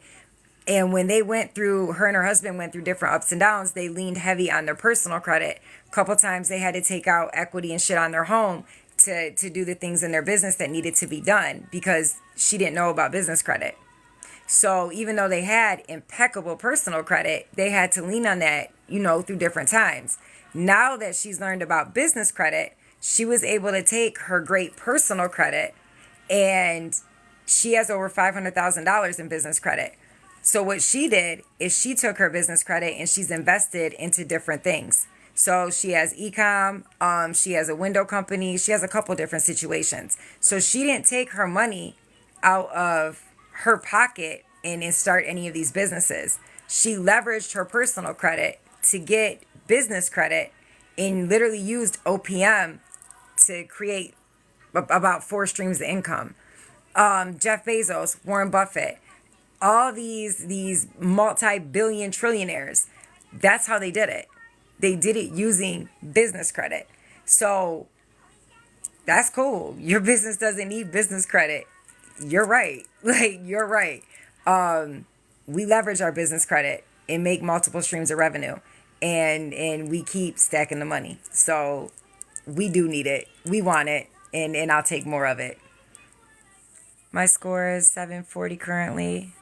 And when they went through, her and her husband went through different ups and downs, they leaned heavy on their personal credit. A couple times they had to take out equity and shit on their home to do the things in their business that needed to be done, because she didn't know about business credit. So even though they had impeccable personal credit, they had to lean on that, through different times. Now that she's learned about business credit, she was able to take her great personal credit, and she has over $500,000 in business credit. So what she did is she took her business credit and she's invested into different things. So she has e-com, she has a window company, she has a couple different situations. So she didn't take her money out of her pocket and start any of these businesses. She leveraged her personal credit to get business credit and literally used OPM to create about 4 streams of income. Jeff Bezos, Warren Buffett, all these multi-billion trillionaires, that's how they did it. They did it using business credit. So that's cool. Your business doesn't need business credit. You're right. Like, you're right. We leverage our business credit and make multiple streams of revenue, and we keep stacking the money. So we do need it. We want it, and I'll take more of it. My score is 740 currently.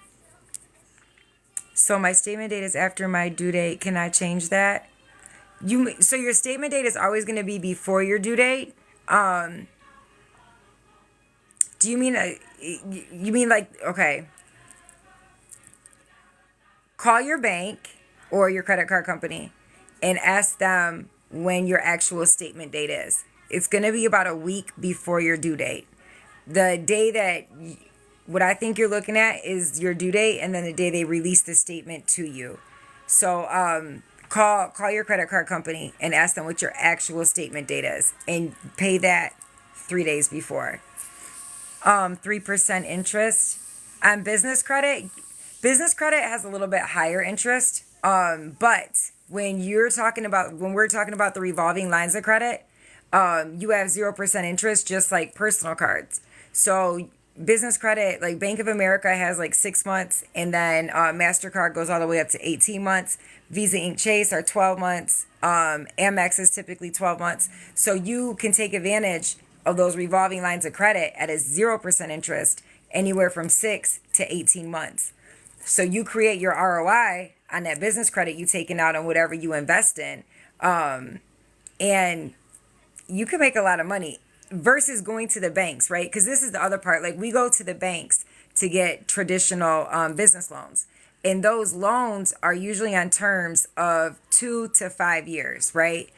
So my statement date is after my due date. Can I change that? So your statement date is always going to be before your due date. Do you mean like, okay, call your bank or your credit card company and ask them when your actual statement date is. It's going to be about a week before your due date. The day that what I think you're looking at is your due date, and then the day they release the statement to you. So call your credit card company and ask them what your actual statement date is, and pay that 3 days before. 3% interest on business credit. Business credit has a little bit higher interest, but when we're talking about the revolving lines of credit, you have 0% interest, just like personal cards. So business credit, like Bank of America has like 6 months, and then MasterCard goes all the way up to 18 months. Visa Inc. Chase are 12 months. Amex is typically 12 months. So you can take advantage of those revolving lines of credit at a 0% interest anywhere from 6 to 18 months. So you create your ROI on that business credit you taking out on whatever you invest in. And you can make a lot of money versus going to the banks, right? Because this is the other part. Like, we go to the banks to get traditional business loans. And those loans are usually on terms of 2 to 5 years, right?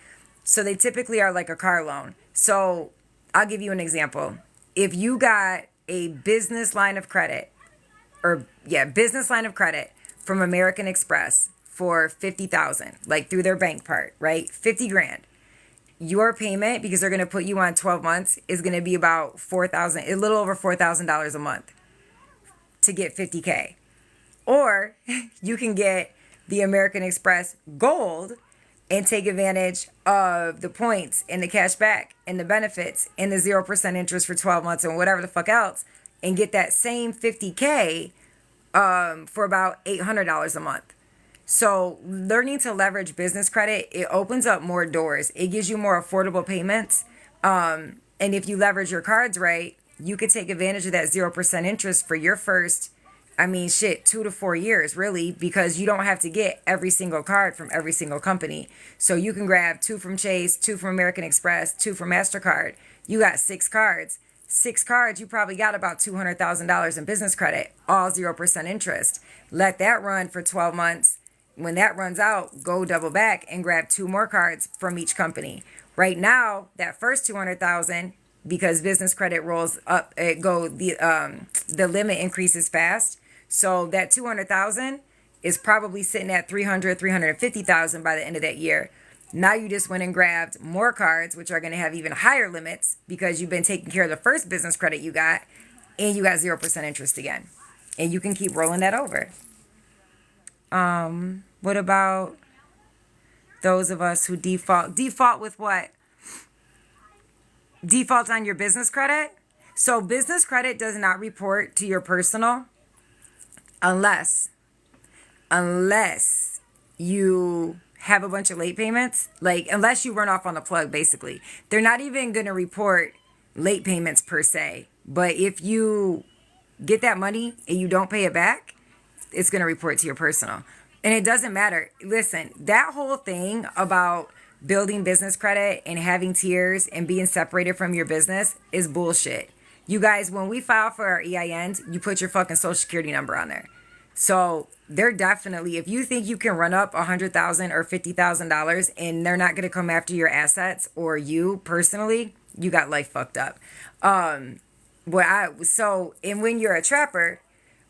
So they typically are like a car loan. So I'll give you an example. If you got a business line of credit from American Express for $50,000, like through their bank part, right? 50 grand. Your payment, because they're going to put you on 12 months, is going to be about a little over $4,000 a month to get $50K. Or you can get the American Express Gold and take advantage of the points and the cash back and the benefits and the 0% interest for 12 months and whatever the fuck else, and get that same $50K for about $800 a month. So learning to leverage business credit, it opens up more doors. It gives you more affordable payments. And if you leverage your cards right, you could take advantage of that 0% interest for your first, 2 to 4 years, really, because you don't have to get every single card from every single company. So you can grab 2 from Chase, 2 from American Express, 2 from MasterCard. You got 6 cards. 6 cards, you probably got about $200,000 in business credit, all 0% interest. Let that run for 12 months. When that runs out, go double back and grab 2 more cards from each company. Right now, that first $200,000, because business credit rolls up, the limit increases fast. So that $200,000 is probably sitting at $350,000 by the end of that year. Now you just went and grabbed more cards, which are going to have even higher limits because you've been taking care of the first business credit you got, and you got 0% interest again. And you can keep rolling that over. What about those of us who default? Default with what? Default on your business credit? So business credit does not report to your personal unless you have a bunch of late payments, like unless you run off on the plug, basically. They're not even going to report late payments per se. But if you get that money and you don't pay it back, it's going to report to your personal. And it doesn't matter. Listen, that whole thing about building business credit and having tiers and being separated from your business is bullshit. You guys, when we file for our EINs, you put your fucking social security number on there. So they're definitely, if you think you can run up $100,000 or $50,000 and they're not going to come after your assets or you personally, you got life fucked up. And when you're a trapper,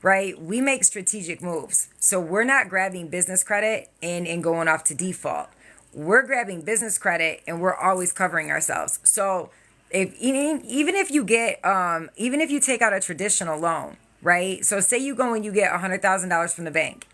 right, we make strategic moves. So we're not grabbing business credit and going off to default. We're grabbing business credit and we're always covering ourselves. So If even if you get even if you take out a traditional loan, right? So say you go and you get $100,000 from the bank.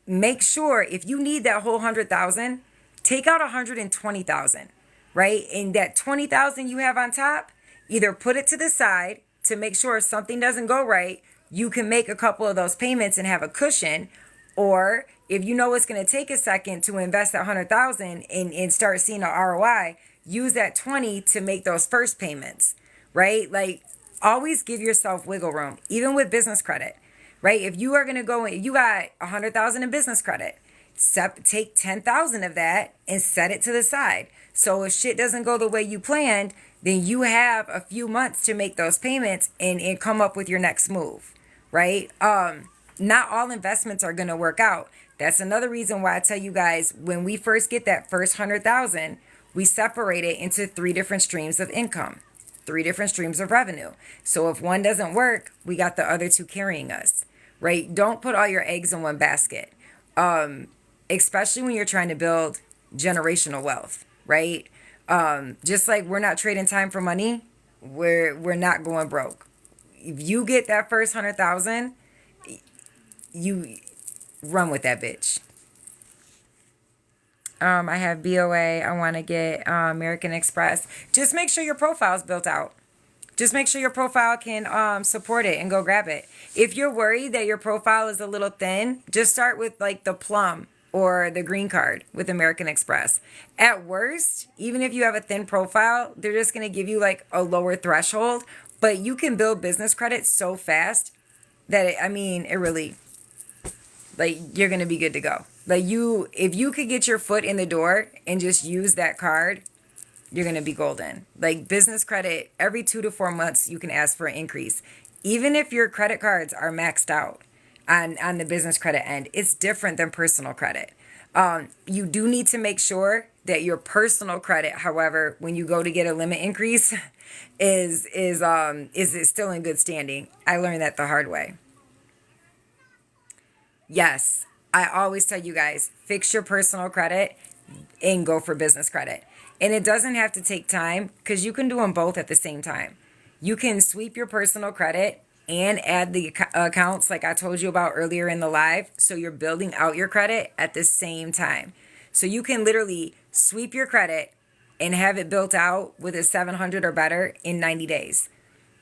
Make sure if you need that whole 100,000, take out 120,000, right? And that 20,000 you have on top, either put it to the side to make sure if something doesn't go right, you can make a couple of those payments and have a cushion. Or if you know it's going to take a second to invest that 100,000 and start seeing an ROI, use that 20 to make those first payments, right? Like, always give yourself wiggle room, even with business credit, right? If you are going to go in, you got 100,000 in business credit, take 10,000 of that and set it to the side. So if shit doesn't go the way you planned, then you have a few months to make those payments and come up with your next move, right? Not all investments are going to work out. That's another reason why I tell you guys, when we first get that first 100,000, we separate it into 3 different streams of income, 3 different streams of revenue. So if one doesn't work, we got the other 2 carrying us, right? Don't put all your eggs in one basket, especially when you're trying to build generational wealth, right? Just like we're not trading time for money, we're not going broke. If you get that first 100,000, you run with that bitch. I have BOA. I want to get American Express. Just make sure your profile's built out. Just make sure your profile can support it and go grab it. If you're worried that your profile is a little thin, just start with like the plum or the green card with American Express. At worst, even if you have a thin profile, they're just going to give you like a lower threshold, but you can build business credit so fast that it really, like, you're going to be good to go. Like, if you could get your foot in the door and just use that card, you're going to be golden. Like, business credit, every 2 to 4 months, you can ask for an increase. Even if your credit cards are maxed out on the business credit end, it's different than personal credit. You do need to make sure that your personal credit, however, when you go to get a limit increase, is still in good standing. I learned that the hard way. Yes, I always tell you guys, fix your personal credit and go for business credit. And it doesn't have to take time because you can do them both at the same time. You can sweep your personal credit and add the accounts like I told you about earlier in the live. So you're building out your credit at the same time. So you can literally sweep your credit and have it built out with a 700 or better in 90 days,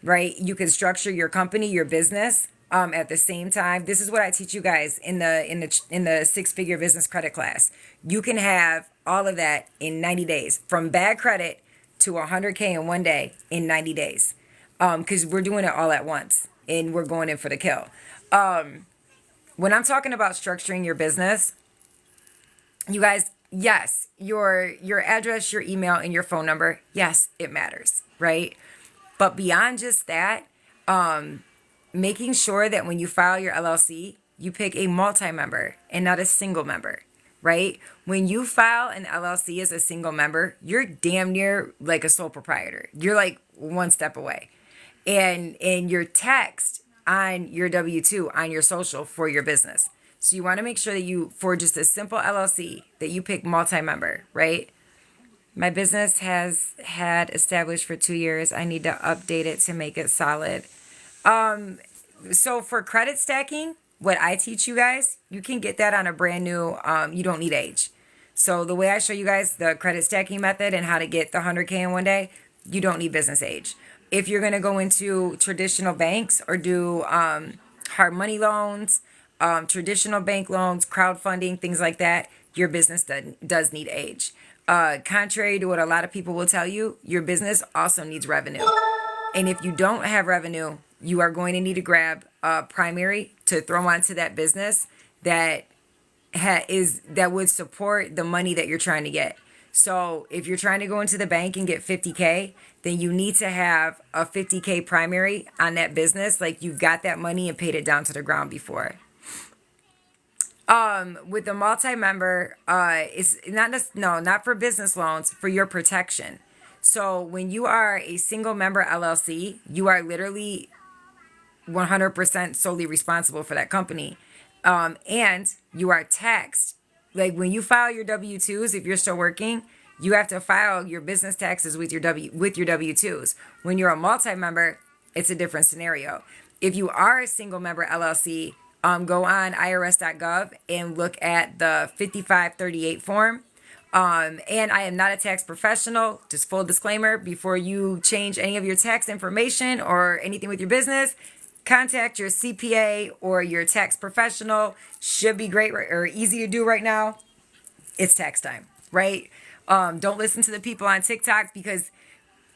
right? You can structure your company, your business at the same time. This is what I teach you guys in the 6-figure business credit class. You can have all of that in 90 days, from bad credit to 100K in one day in 90 days, because we're doing it all at once and we're going in for the kill. When I'm talking about structuring your business, you guys, yes, your address, your email, and your phone number, yes, it matters, right? But beyond just that, making sure that when you file your LLC, you pick a multi-member and not a single member, right? When you file an LLC as a single member, you're damn near like a sole proprietor. You're like one step away. And you're taxed on your W-2, on your social for your business. So you want to make sure that you, for just a simple LLC, that you pick multi-member, right? My business has had established for 2 years. I need to update it to make it solid. So for credit stacking, what I teach you guys, you can get that on a brand new, you don't need age. So the way I show you guys the credit stacking method and how to get the 100K in one day, you don't need business age. If you're going to go into traditional banks or do hard money loans, traditional bank loans, crowdfunding, things like that, your business does need age. Contrary to what a lot of people will tell you, your business also needs revenue. And if you don't have revenue, you are going to need to grab a primary to throw onto that business that would support the money that you're trying to get. So if you're trying to go into the bank and get 50K, then you need to have a 50K primary on that business. Like, you've got that money and paid it down to the ground before. With the multi-member, it's not for business loans, for your protection. So when you are a single member LLC, you are literally 100% solely responsible for that company. And you are taxed. Like, when you file your W-2s, if you're still working, You have to file your business taxes with your W-2s. When you're a multi-member, it's a different scenario. If you are a single member LLC, go on irs.gov and look at the 5538 form. And I am not a tax professional, just full disclaimer, before you change any of your tax information or anything with your business, contact your CPA or your tax professional. Should be great or easy to do right now. It's tax time, right? Don't listen to the people on TikTok, because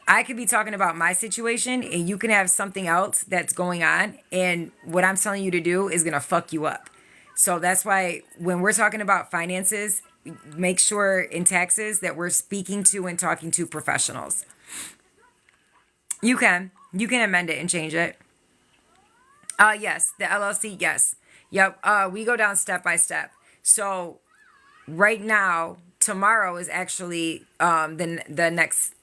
I could be talking about my situation and you can have something else that's going on, and what I'm telling you to do is going to fuck you up. So that's why when we're talking about finances, make sure in taxes that we're speaking to and talking to professionals. You can amend it and change it. Yes, the LLC, yes. Yep, we go down step by step. So right now, tomorrow is actually the next,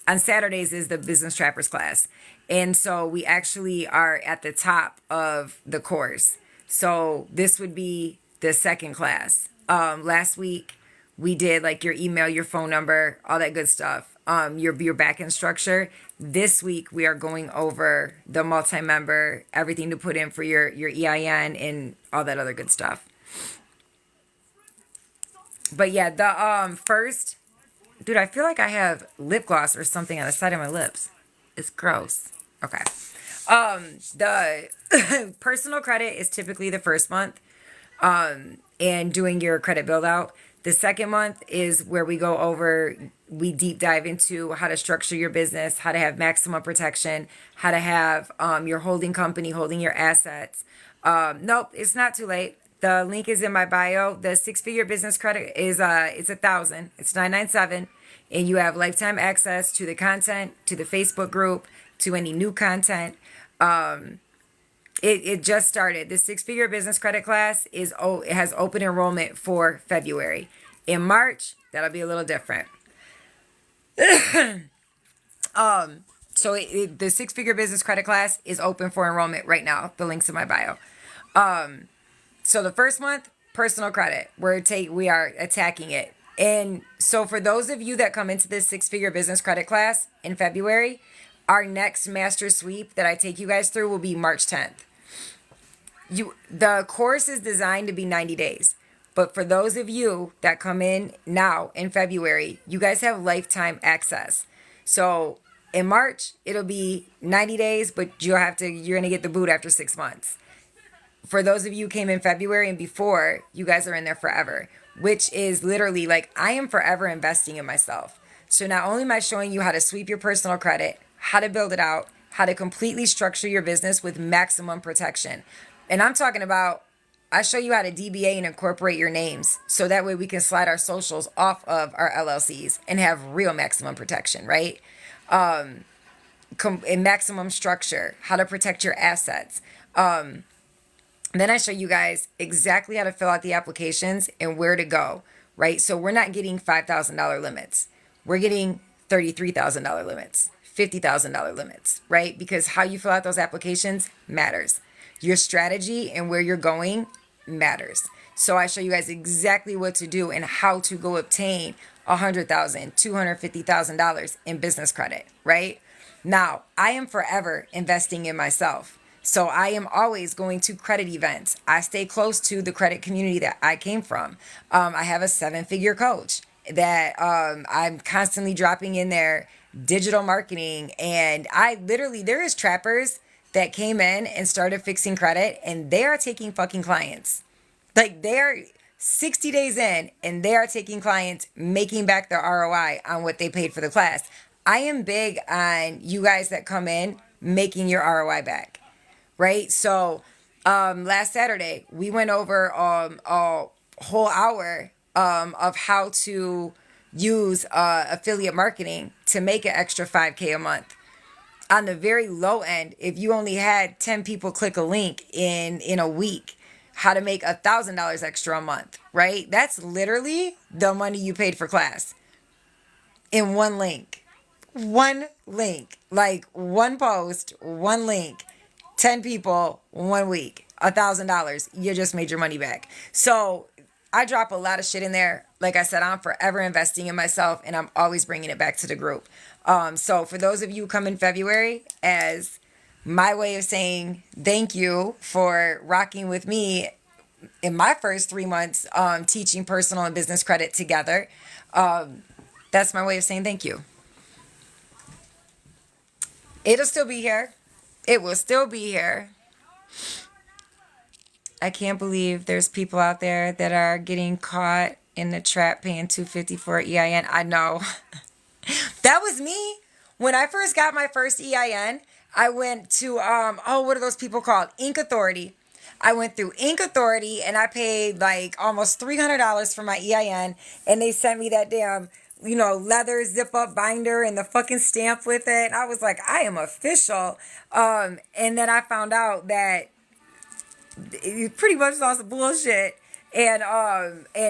on Saturdays is the business trappers class. And so we actually are at the top of the course. So this would be the second class. Last week we did like your email, your phone number, all that good stuff. Your back end structure. This week we are going over the multi-member, everything to put in for your EIN and all that other good stuff. But yeah, the first, dude, I feel like I have lip gloss or something on the side of my lips. It's gross. Okay. The personal credit is typically the first month, and doing your credit build out. The second month is where we go over, we deep dive into how to structure your business, how to have maximum protection, how to have your holding company holding your assets. Nope, it's not too late. The link is in my bio. The 6-figure business credit is it's $1,000. It's $997, and you have lifetime access to the content, to the Facebook group, to any new content. It just started. The 6-figure business credit class it has open enrollment for February. In March, that'll be a little different. So the 6-figure business credit class is open for enrollment right now. The link's in my bio. So the first month, personal credit, we are attacking it. And so for those of you that come into this 6-figure business credit class in February, our next master sweep that I take you guys through will be March 10th. The course is designed to be 90 days. But for those of you that come in now in February, you guys have lifetime access. So in March, it'll be 90 days, but you're going to get the boot after 6 months. For those of you who came in February and before, you guys are in there forever, which is literally like, I am forever investing in myself. So not only am I showing you how to sweep your personal credit, how to build it out, how to completely structure your business with maximum protection. And I'm talking about, I show you how to DBA and incorporate your names. So that way we can slide our socials off of our LLCs and have real maximum protection, right? In maximum structure, how to protect your assets. Then I show you guys exactly how to fill out the applications and where to go, right? So we're not getting $5,000 limits. We're getting $33,000 limits, $50,000 limits, right? Because how you fill out those applications matters. Your strategy and where you're going matters. So I show you guys exactly what to do and how to go obtain $100,000, $250,000 in business credit, right? Now, I am forever investing in myself. So I am always going to credit events. I stay close to the credit community that I came from. I have a 7-figure coach that I'm constantly dropping in there digital marketing. And there is trappers that came in and started fixing credit, and they are taking fucking clients. Like, they're 60 days in and they are taking clients, making back their ROI on what they paid for the class. I am big on you guys that come in making your ROI back. Right? So last Saturday, we went over a whole hour of how to use affiliate marketing to make an extra $5K a month. On the very low end, if you only had 10 people click a link in a week, how to make $1,000 extra a month, right? That's literally the money you paid for class in one link. One link. Like one post, one link. 10 people, 1 week, $1,000. You just made your money back. So I drop a lot of shit in there. Like I said, I'm forever investing in myself, and I'm always bringing it back to the group. So for those of you who come in February, as my way of saying thank you for rocking with me in my first 3 months teaching personal and business credit together, that's my way of saying thank you. It'll still be here. It will still be here. I can't believe there's people out there that are getting caught in the trap paying $250 for EIN. I know. That was me. When I first got my first EIN, I went to what are those people called? Inc Authority. I went through Inc Authority and I paid like almost $300 for my EIN, and they sent me that damn leather zip up binder and the fucking stamp with it. I was like, I am official. And then I found out that you pretty much lost the bullshit. And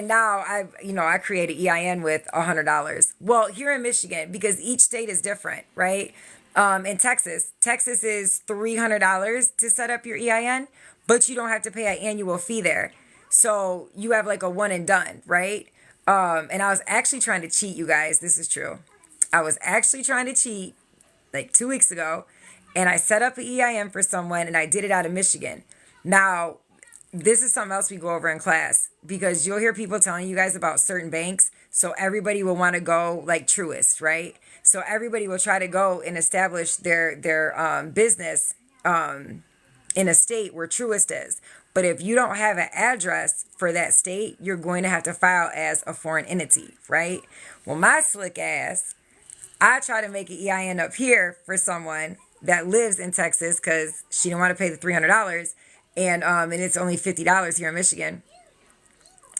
now I created EIN with $100. Well, here in Michigan, because each state is different, right? In Texas is $300 to set up your EIN, but you don't have to pay an annual fee there. So you have like a one and done, right? And I was actually trying to cheat, you guys. This is true. I was actually trying to cheat like 2 weeks ago, and I set up an EIN for someone, and I did it out of Michigan. Now, this is something else we go over in class, because you'll hear people telling you guys about certain banks. So everybody will want to go like Truist, right? So everybody will try to go and establish their business in a state where Truist is. But if you don't have an address for that state, you're going to have to file as a foreign entity, right? Well, my slick ass, I try to make an EIN up here for someone that lives in Texas because she didn't want to pay the $300. And it's only $50 here in Michigan.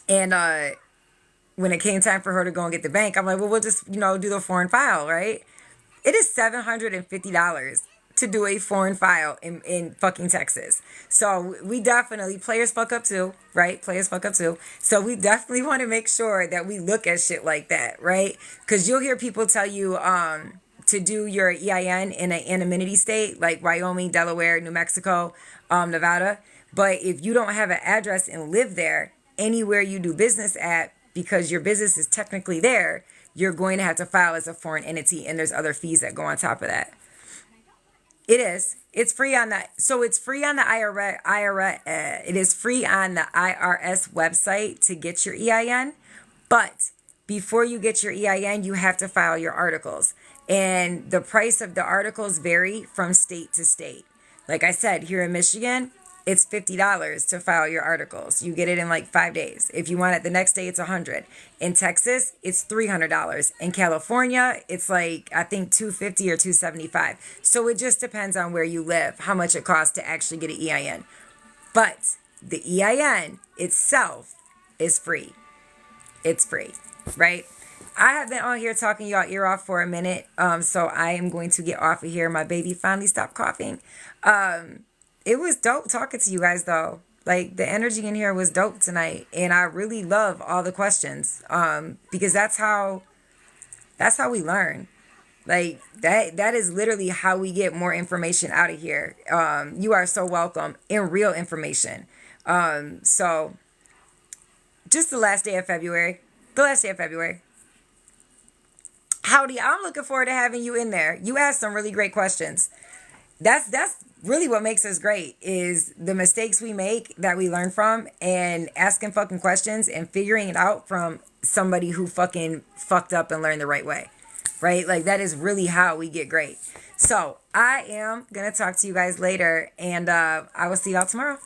And when it came time for her to go and get the bank, I'm like, well, we'll just, do the foreign file, right? It is $750 to do a foreign file in fucking Texas. So we definitely, players fuck up too, right? Players fuck up too. So we definitely want to make sure that we look at shit like that, right? Because you'll hear people tell you to do your EIN in an anonymity state like Wyoming, Delaware, New Mexico, Nevada. But if you don't have an address and live there, anywhere you do business at, because your business is technically there, you're going to have to file as a foreign entity, and there's other fees that go on top of that. It is. It's free on that. So it's free on the IRS. It is free on the IRS website to get your EIN. But before you get your EIN, you have to file your articles. And the price of the articles vary from state to state. Like I said, here in Michigan, it's $50 to file your articles. You get it in like 5 days. If you want it the next day, it's $100. In Texas, it's $300. In California, it's like, I think $250 or $275. So it just depends on where you live, how much it costs to actually get an EIN. But the EIN itself is free. It's free, right? I have been on here talking y'all ear off for a minute. So I am going to get off of here. My baby finally stopped coughing. It was dope talking to you guys, though. Like, the energy in here was dope tonight. And I really love all the questions. Because that's how we learn. Like, that is literally how we get more information out of here. You are so welcome in real information. So, just the last day of February. Howdy, I'm looking forward to having you in there. You asked some really great questions. That's really what makes us great, is the mistakes we make that we learn from, and asking fucking questions and figuring it out from somebody who fucking fucked up and learned the right way, right? Like, that is really how we get great. So I am going to talk to you guys later, and I will see y'all tomorrow.